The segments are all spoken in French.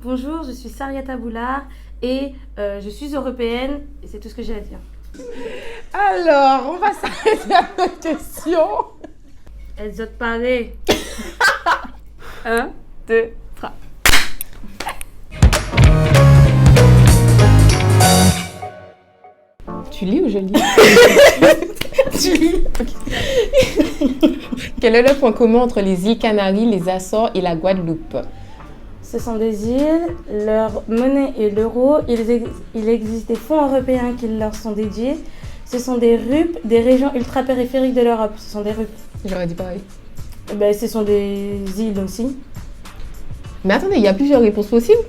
Bonjour, je suis Sariata Boulard et je suis européenne et c'est tout ce que j'ai à dire. Alors, on va s'arrêter à notre question. Elles ont parlé. 1, 2, 3. Tu lis ou je lis? Tu lis. Quel est le point commun entre les îles Canaries, les Açores et la Guadeloupe? Ce sont des îles, leur monnaie est l'euro, il existe des fonds européens qui leur sont dédiés. Ce sont des RUP, des régions ultra-périphériques de l'Europe. Ce sont des RUP. J'aurais dit pareil. Ben, ce sont des îles aussi. Mais attendez, il y a plusieurs réponses possibles.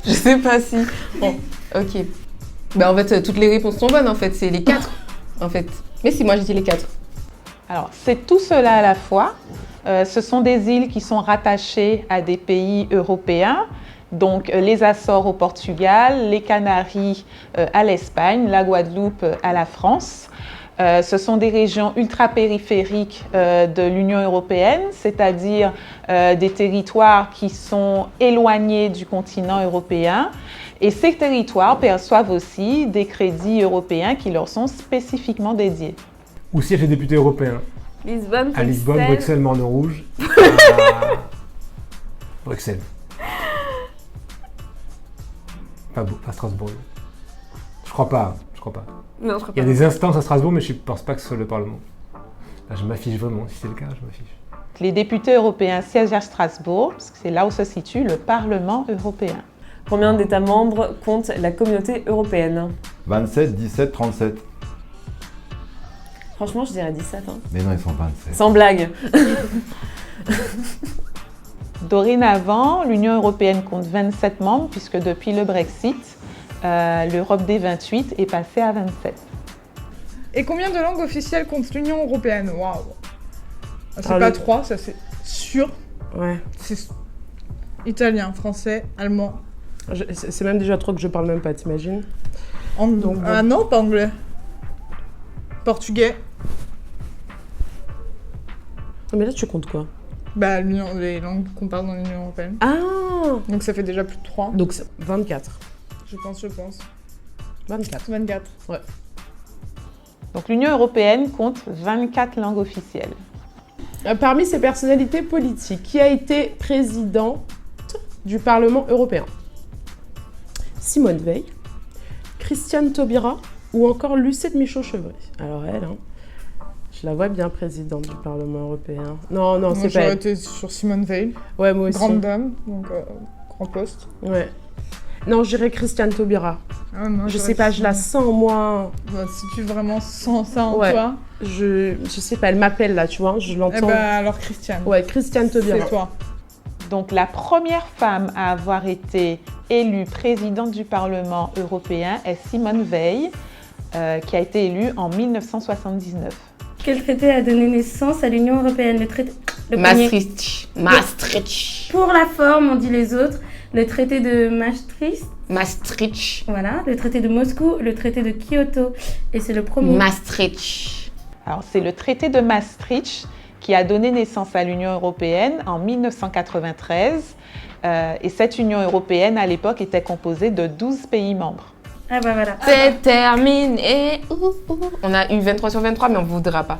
Je sais pas si... Bon, ok. Ben, en fait, toutes les réponses sont bonnes, en fait. C'est les 4, en fait. Mais si, moi, j'ai dit les 4. Alors, c'est tout cela à la fois. Ce sont des îles qui sont rattachées à des pays européens. Donc, les Açores au Portugal, les Canaries à l'Espagne, la Guadeloupe à la France. Ce sont des régions ultra-périphériques de l'Union européenne, c'est-à-dire des territoires qui sont éloignés du continent européen. Et ces territoires perçoivent aussi des crédits européens qui leur sont spécifiquement dédiés. Où siègent les députés européens? Lisbonne, À Lisbonne, Bruxelles, Morne Rouge. Bruxelles. Pas Strasbourg. Je crois pas. Non, je crois Il y pas. a des instances à Strasbourg, mais je ne pense pas que ce soit le Parlement. Là, je m'affiche vraiment. Si c'est le cas, je m'affiche. Les députés européens siègent à Strasbourg, parce que c'est là où se situe le Parlement européen. Combien d'États membres compte la communauté européenne? 27, 17, 37. Franchement, je dirais 17. Hein. Mais non, ils sont 27. Sans blague. Dorénavant, l'Union européenne compte 27 membres, puisque depuis le Brexit, l'Europe des 28 est passée à 27. Et combien de langues officielles compte l'Union européenne? Waouh. C'est Ah, pas le- 3, ça c'est sûr. Ouais. C'est italien, français, allemand. C'est même déjà trop que je parle même pas, t'imagines? Donc, Ah non, pas anglais. Portugais. Mais là, tu comptes quoi? Bah, les langues qu'on parle dans l'Union européenne. Ah. Donc ça fait déjà plus de 3. Donc 24. Je pense. 24. 24. Donc l'Union européenne compte 24 langues officielles. Parmi ces personnalités politiques, qui a été présidente du Parlement européen? Simone Veil, Christiane Taubira ou encore Lucette Michaux-Chevry? Alors elle, je la vois bien présidente du Parlement européen. Non, Moi, c'est pas j'aurais elle. été sur Simone Veil. Ouais, moi aussi. Grande dame, donc grand poste. Ouais. Non, je dirais Christiane Taubira. Ah, non, Je j'aurais sais pas, dit je la Simone. sens moi. Bah, si tu vraiment sens ça en Ouais. toi, Je sais pas, elle m'appelle là, tu vois, je eh l'entends. ben alors Christiane. Ouais, Christiane Taubira. C'est toi. Donc la première femme à avoir été élue présidente du Parlement européen est Simone Veil, qui a été élue en 1979. Quel traité a donné naissance à l'Union européenne? Le premier. Maastricht. Pour la forme, on dit les autres. Le traité de Maastricht, Maastricht. voilà. Le traité de Moscou, le traité de Kyoto. Et c'est le premier. Maastricht. Alors c'est le traité de Maastricht qui a donné naissance à l'Union européenne en 1993. Et cette Union européenne, à l'époque, était composée de 12 pays membres. Ah bah voilà. C'est terminé. On a eu 23 sur 23, mais on ne voudra pas.